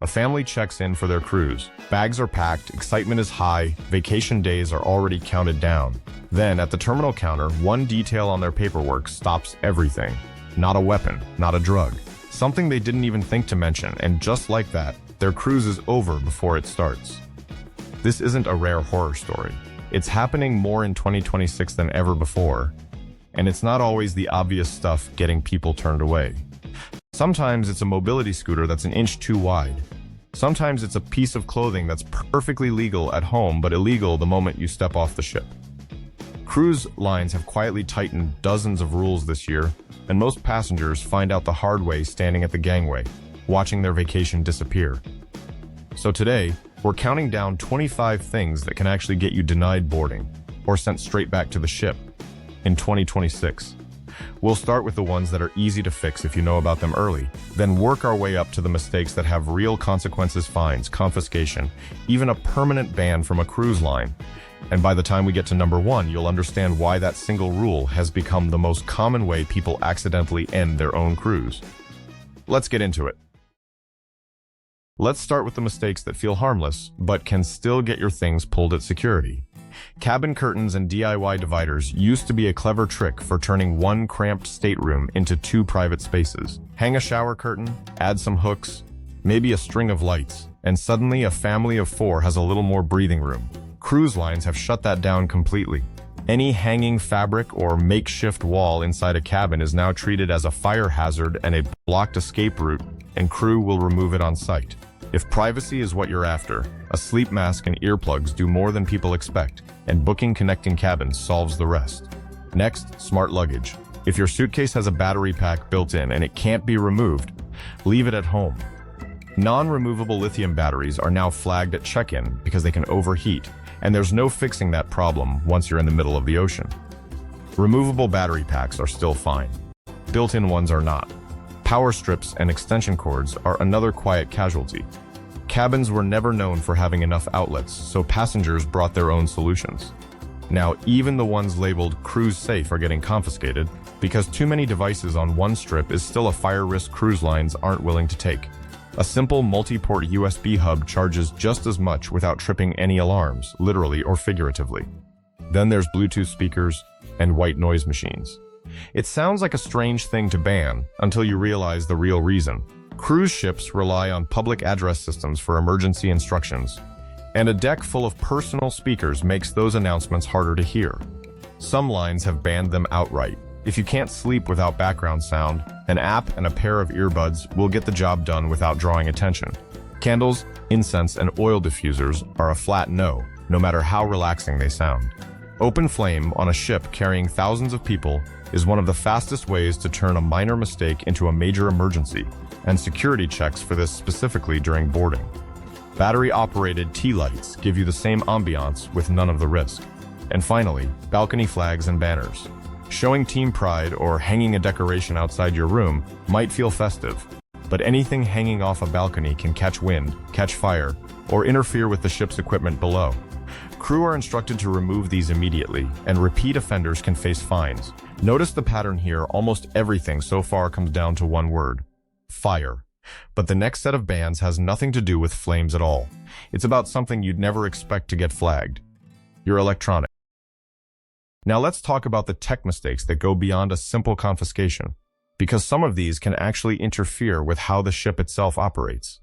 family checks in for their cruise. Bags are packed, excitement is high, vacation days are already counted down. Then, at the terminal counter, one detail on their paperwork stops everything. Not a weapon, not a drug. Something they didn't even think to mention, and just like that, their cruise is over before it starts. This isn't a rare horror story. It's happening more in 2026 than ever before, and it's not always the obvious stuff getting people turned away. Sometimes it's a mobility scooter that's an inch too wide. Sometimes it's a piece of clothing that's perfectly legal at home but illegal the moment you step off the ship. Cruise lines have quietly tightened dozens of rules this year, and most passengers find out the hard way standing at the gangway, watching their vacation disappear. So today, we're counting down 25 things that can actually get you denied boarding or sent straight back to the ship in 2026. We'll start with the ones that are easy to fix if you know about them early, then work our way up to the mistakes that have real consequences: fines, confiscation, even a permanent ban from a cruise line. And by the time we get to number 1, you'll understand why that single rule has become the most common way people accidentally end their own cruise. Let's get into it. Let's start with the mistakes that feel harmless, but can still get your things pulled at security. Cabin curtains and DIY dividers used to be a clever trick for turning one cramped stateroom into 2 private spaces. Hang a shower curtain, add some hooks, maybe a string of lights, and suddenly a family of 4 has a little more breathing room. Cruise lines have shut that down completely. Any hanging fabric or makeshift wall inside a cabin is now treated as a fire hazard and a blocked escape route, and crew will remove it on site. If privacy is what you're after, a sleep mask and earplugs do more than people expect, and booking connecting cabins solves the rest. Next, smart luggage. If your suitcase has a battery pack built in and it can't be removed, leave it at home. Non-removable lithium batteries are now flagged at check-in because they can overheat, and there's no fixing that problem once you're in the middle of the ocean. Removable battery packs are still fine. Built-in ones are not. Power strips and extension cords are another quiet casualty. Cabins were never known for having enough outlets, so passengers brought their own solutions. Now, even the ones labeled cruise safe are getting confiscated because too many devices on one strip is still a fire risk cruise lines aren't willing to take. A simple multi-port USB hub charges just as much without tripping any alarms, literally or figuratively. Then there's Bluetooth speakers and white noise machines. It sounds like a strange thing to ban until you realize the real reason. Cruise ships rely on public address systems for emergency instructions, and a deck full of personal speakers makes those announcements harder to hear. Some lines have banned them outright. If you can't sleep without background sound, an app and a pair of earbuds will get the job done without drawing attention. Candles, incense, and oil diffusers are a flat no, no matter how relaxing they sound. Open flame on a ship carrying thousands of people is one of the fastest ways to turn a minor mistake into a major emergency, and security checks for this specifically during boarding. Battery-operated tea lights give you the same ambiance with none of the risk. And finally, balcony flags and banners. Showing team pride or hanging a decoration outside your room might feel festive, but anything hanging off a balcony can catch wind, catch fire, or interfere with the ship's equipment below. Crew are instructed to remove these immediately, and repeat offenders can face fines. Notice the pattern here. Almost everything so far comes down to one word: fire. But the next set of bans has nothing to do with flames at all. It's about something you'd never expect to get flagged: your electronics. Now let's talk about the tech mistakes that go beyond a simple confiscation, because some of these can actually interfere with how the ship itself operates.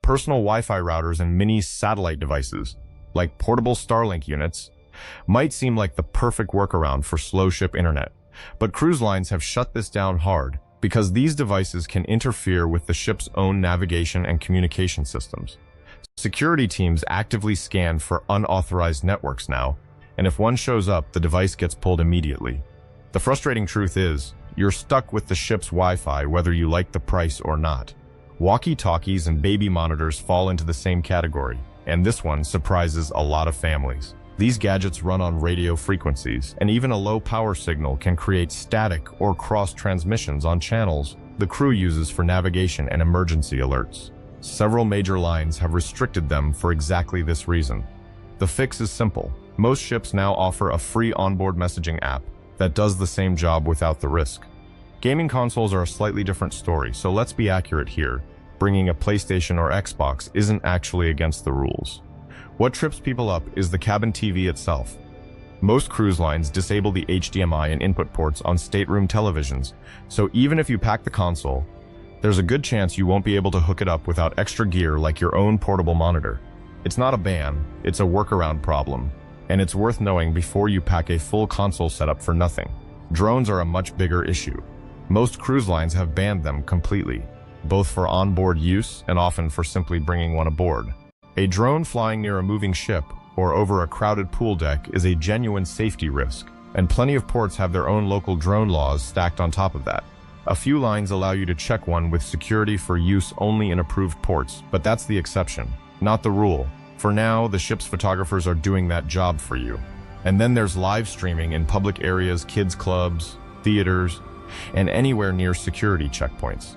Personal Wi-Fi routers and mini satellite devices, like portable Starlink units, might seem like the perfect workaround for slow ship internet, but cruise lines have shut this down hard because these devices can interfere with the ship's own navigation and communication systems. Security teams actively scan for unauthorized networks now, and if one shows up, the device gets pulled immediately. The frustrating truth is, you're stuck with the ship's Wi-Fi whether you like the price or not. Walkie-talkies and baby monitors fall into the same category, and this one surprises a lot of families. These gadgets run on radio frequencies, and even a low power signal can create static or cross transmissions on channels the crew uses for navigation and emergency alerts. Several major lines have restricted them for exactly this reason. The fix is simple. Most ships now offer a free onboard messaging app that does the same job without the risk. Gaming consoles are a slightly different story, so let's be accurate here. bringing a PlayStation or Xbox isn't actually against the rules. What trips people up is the cabin TV itself. Most cruise lines disable the HDMI and input ports on stateroom televisions, so even if you pack the console, there's a good chance you won't be able to hook it up without extra gear like your own portable monitor. It's not a ban, it's a workaround problem, and it's worth knowing before you pack a full console setup for nothing. Drones are a much bigger issue. Most cruise lines have banned them completely, both for onboard use and often for simply bringing one aboard. A drone flying near a moving ship or over a crowded pool deck is a genuine safety risk, and plenty of ports have their own local drone laws stacked on top of that. A few lines allow you to check one with security for use only in approved ports, but that's the exception, not the rule. For now, the ship's photographers are doing that job for you. And then there's live streaming in public areas, kids' clubs, theaters, and anywhere near security checkpoints.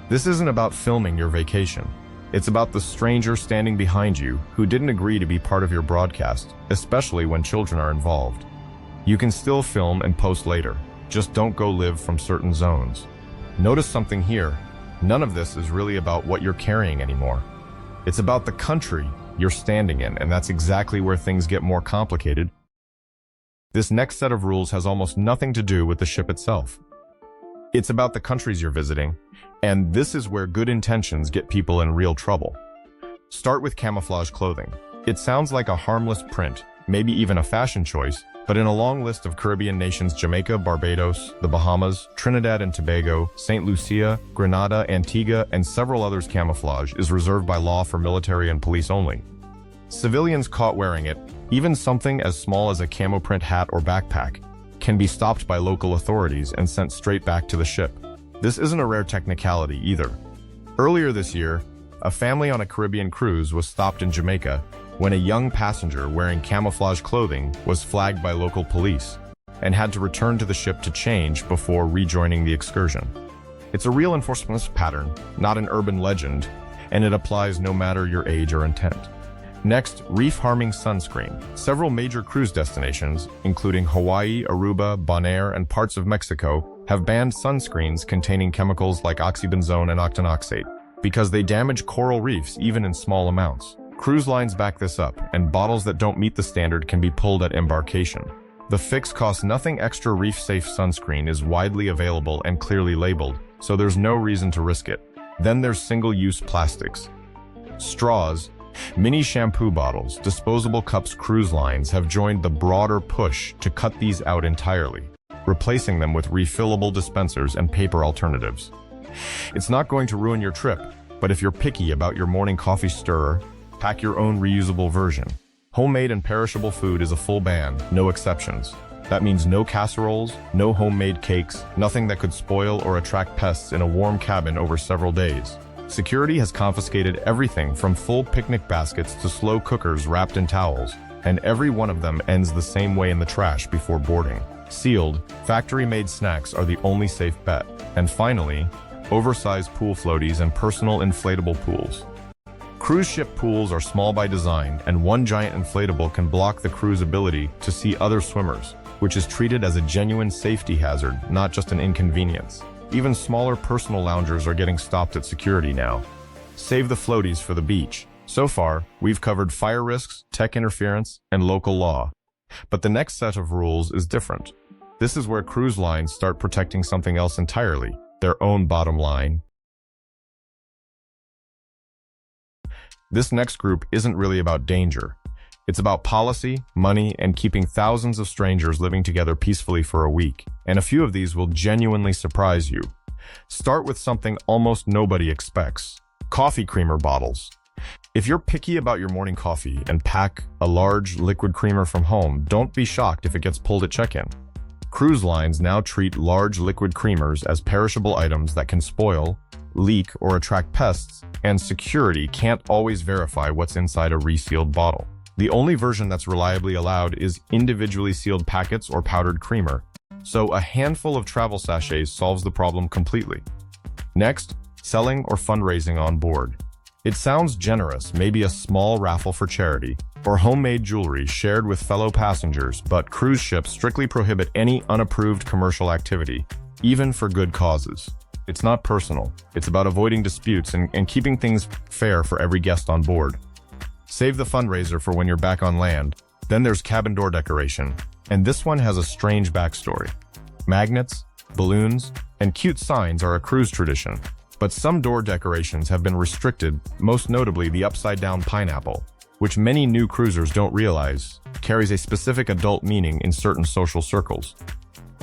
This isn't about filming your vacation. It's about the stranger standing behind you who didn't agree to be part of your broadcast, especially when children are involved. You can still film and post later, just don't go live from certain zones. Notice something here. None of this is really about what you're carrying anymore. It's about the country you're standing in, and that's exactly where things get more complicated. This next set of rules has almost nothing to do with the ship itself. It's about the countries you're visiting, and this is where good intentions get people in real trouble. Start with camouflage clothing. It sounds like a harmless print, maybe even a fashion choice, but in a long list of Caribbean nations, Jamaica, Barbados, the Bahamas, Trinidad and Tobago, St. Lucia, Grenada, Antigua, and several others, camouflage is reserved by law for military and police only. Civilians caught wearing it, even something as small as a camo print hat or backpack, can be stopped by local authorities and sent straight back to the ship. This isn't a rare technicality either. Earlier this year, a family on a Caribbean cruise was stopped in Jamaica when a young passenger wearing camouflage clothing was flagged by local police and had to return to the ship to change before rejoining the excursion. It's a real enforcement pattern, not an urban legend, and it applies no matter your age or intent. Next, reef-harming sunscreen. Several major cruise destinations, including Hawaii, Aruba, Bonaire, and parts of Mexico, have banned sunscreens containing chemicals like oxybenzone and octinoxate because they damage coral reefs even in small amounts. Cruise lines back this up, and bottles that don't meet the standard can be pulled at embarkation. The fix costs nothing extra. Reef-safe sunscreen is widely available and clearly labeled, so there's no reason to risk it. Then there's single-use plastics. Straws, mini shampoo bottles, disposable cups. Cruise lines have joined the broader push to cut these out entirely, replacing them with refillable dispensers and paper alternatives. It's not going to ruin your trip, but if you're picky about your morning coffee stirrer, pack your own reusable version. Homemade and perishable food is a full ban, no exceptions. That means no casseroles, no homemade cakes, nothing that could spoil or attract pests in a warm cabin over several days. Security has confiscated everything from full picnic baskets to slow cookers wrapped in towels, and every one of them ends the same way in the trash before boarding. Sealed, factory-made snacks are the only safe bet. And finally, oversized pool floaties and personal inflatable pools. Cruise ship pools are small by design, and one giant inflatable can block the crew's ability to see other swimmers, which is treated as a genuine safety hazard, not just an inconvenience. Even smaller personal loungers are getting stopped at security now. Save the floaties for the beach. So far, we've covered fire risks, tech interference, and local law. But the next set of rules is different. This is where cruise lines start protecting something else entirely, their own bottom line. This next group isn't really about danger. It's about policy, money, and keeping thousands of strangers living together peacefully for a week. And a few of these will genuinely surprise you. Start with something almost nobody expects: coffee creamer bottles. If you're picky about your morning coffee and pack a large liquid creamer from home, don't be shocked if it gets pulled at check-in. Cruise lines now treat large liquid creamers as perishable items that can spoil, leak, or attract pests, and security can't always verify what's inside a resealed bottle. The only version that's reliably allowed is individually sealed packets or powdered creamer, so a handful of travel sachets solves the problem completely. Next, selling or fundraising on board. It sounds generous, maybe a small raffle for charity, or homemade jewelry shared with fellow passengers, but cruise ships strictly prohibit any unapproved commercial activity, even for good causes. It's not personal. It's about avoiding disputes and keeping things fair for every guest on board. Save the fundraiser for when you're back on land. Then there's cabin door decoration, and this one has a strange backstory. Magnets, balloons, and cute signs are a cruise tradition, but some door decorations have been restricted, most notably the upside-down pineapple, which many new cruisers don't realize carries a specific adult meaning in certain social circles.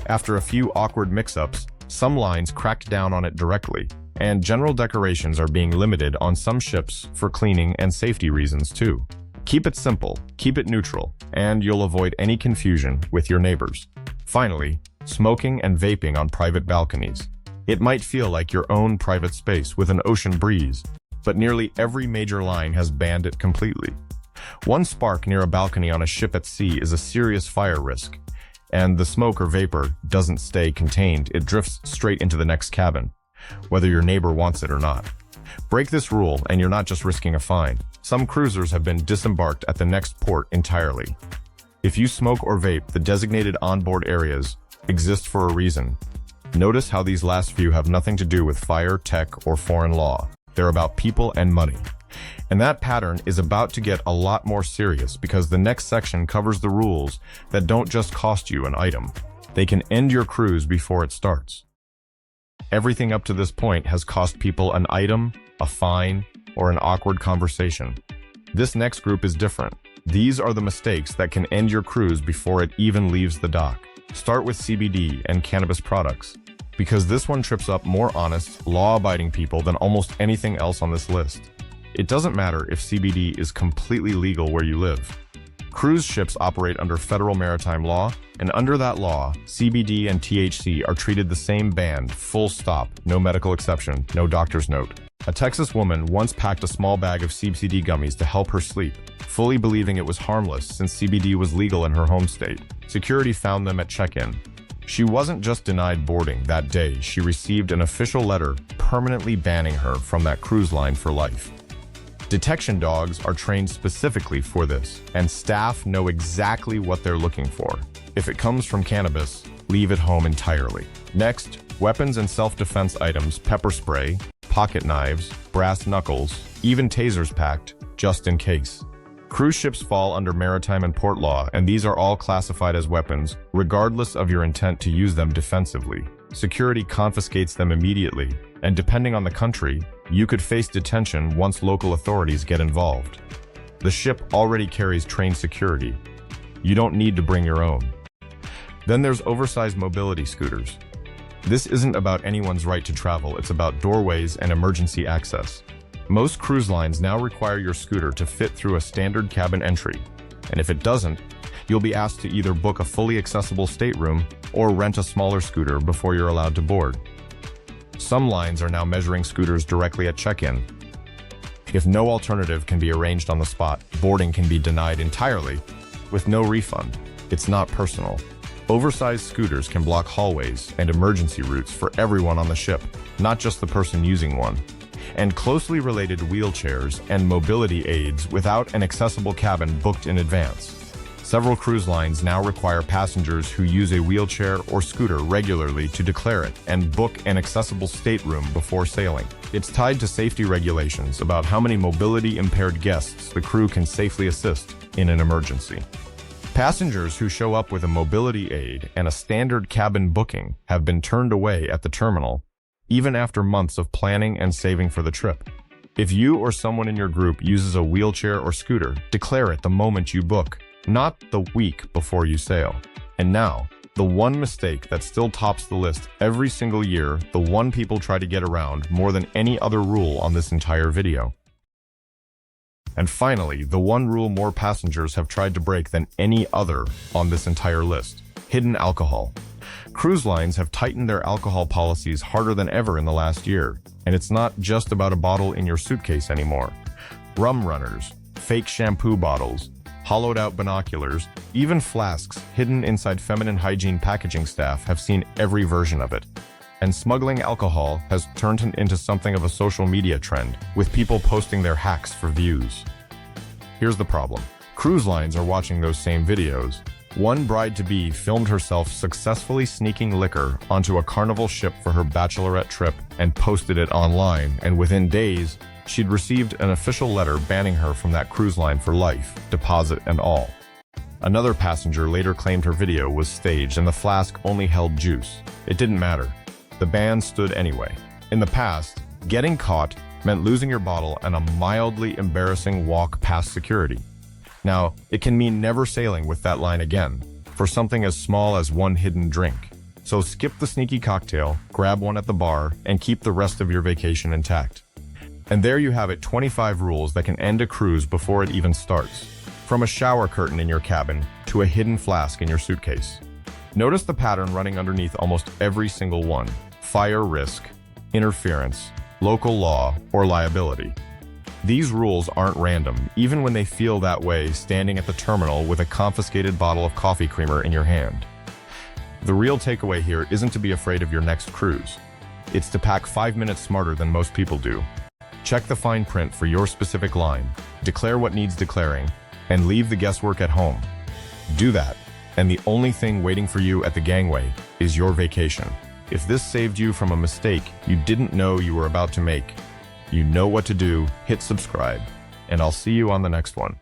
After a few awkward mix-ups, some lines cracked down on it directly, and general decorations are being limited on some ships for cleaning and safety reasons too. Keep it simple, keep it neutral, and you'll avoid any confusion with your neighbors. Finally, smoking and vaping on private balconies. It might feel like your own private space with an ocean breeze, but nearly every major line has banned it completely. One spark near a balcony on a ship at sea is a serious fire risk, and the smoke or vapor doesn't stay contained, it drifts straight into the next cabin, whether your neighbor wants it or not. Break this rule and you're not just risking a fine. Some cruisers have been disembarked at the next port entirely. If you smoke or vape, the designated onboard areas exist for a reason. Notice how these last few have nothing to do with fire, tech, or foreign law. They're about people and money. And that pattern is about to get a lot more serious because the next section covers the rules that don't just cost you an item. They can end your cruise before it starts. Everything up to this point has cost people an item, a fine, or an awkward conversation. This next group is different. These are the mistakes that can end your cruise before it even leaves the dock. Start with CBD and cannabis products, because this one trips up more honest, law-abiding people than almost anything else on this list. It doesn't matter if CBD is completely legal where you live. Cruise ships operate under federal maritime law, and under that law, CBD and THC are treated the same band, full stop, no medical exception, no doctor's note. A Texas woman once packed a small bag of CBD gummies to help her sleep, fully believing it was harmless since CBD was legal in her home state. Security found them at check-in. She wasn't just denied boarding that day, she received an official letter permanently banning her from that cruise line for life. Detection dogs are trained specifically for this, and staff know exactly what they're looking for. If it comes from cannabis, leave it home entirely. Next, weapons and self-defense items, pepper spray, pocket knives, brass knuckles, even tasers packed, just in case. Cruise ships fall under maritime and port law, and these are all classified as weapons, regardless of your intent to use them defensively. Security confiscates them immediately, and depending on the country, you could face detention once local authorities get involved. The ship already carries trained security. You don't need to bring your own. Then there's oversized mobility scooters. This isn't about anyone's right to travel, it's about doorways and emergency access. Most cruise lines now require your scooter to fit through a standard cabin entry, and if it doesn't, you'll be asked to either book a fully accessible stateroom or rent a smaller scooter before you're allowed to board. Some lines are now measuring scooters directly at check-in. If no alternative can be arranged on the spot, boarding can be denied entirely with no refund. It's not personal. Oversized scooters can block hallways and emergency routes for everyone on the ship, not just the person using one. And closely related wheelchairs and mobility aids without an accessible cabin booked in advance. Several cruise lines now require passengers who use a wheelchair or scooter regularly to declare it and book an accessible stateroom before sailing. It's tied to safety regulations about how many mobility-impaired guests the crew can safely assist in an emergency. Passengers who show up with a mobility aid and a standard cabin booking have been turned away at the terminal, even after months of planning and saving for the trip. If you or someone in your group uses a wheelchair or scooter, declare it the moment you book, not the week before you sail. And now, the one mistake that still tops the list every single year, the one people try to get around more than any other rule on this entire video. And finally, the one rule more passengers have tried to break than any other on this entire list: hidden alcohol. Cruise lines have tightened their alcohol policies harder than ever in the last year, and it's not just about a bottle in your suitcase anymore. Rum runners, fake shampoo bottles, hollowed-out binoculars, even flasks hidden inside feminine hygiene packaging staff have seen every version of it. And smuggling alcohol has turned into something of a social media trend, with people posting their hacks for views. Here's the problem. Cruise lines are watching those same videos. One bride-to-be filmed herself successfully sneaking liquor onto a Carnival ship for her bachelorette trip and posted it online, and within days, she'd received an official letter banning her from that cruise line for life, deposit and all. Another passenger later claimed her video was staged and the flask only held juice. It didn't matter. The ban stood anyway. In the past, getting caught meant losing your bottle and a mildly embarrassing walk past security. Now, it can mean never sailing with that line again, for something as small as one hidden drink. So skip the sneaky cocktail, grab one at the bar, and keep the rest of your vacation intact. And there you have it, 25 rules that can end a cruise before it even starts. From a shower curtain in your cabin to a hidden flask in your suitcase. Notice the pattern running underneath almost every single one: fire risk, interference, local law, or liability. These rules aren't random, even when they feel that way standing at the terminal with a confiscated bottle of coffee creamer in your hand. The real takeaway here isn't to be afraid of your next cruise. It's to pack 5 minutes smarter than most people do. Check the fine print for your specific line, declare what needs declaring, and leave the guesswork at home. Do that, and the only thing waiting for you at the gangway is your vacation. If this saved you from a mistake you didn't know you were about to make, you know what to do, hit subscribe, and I'll see you on the next one.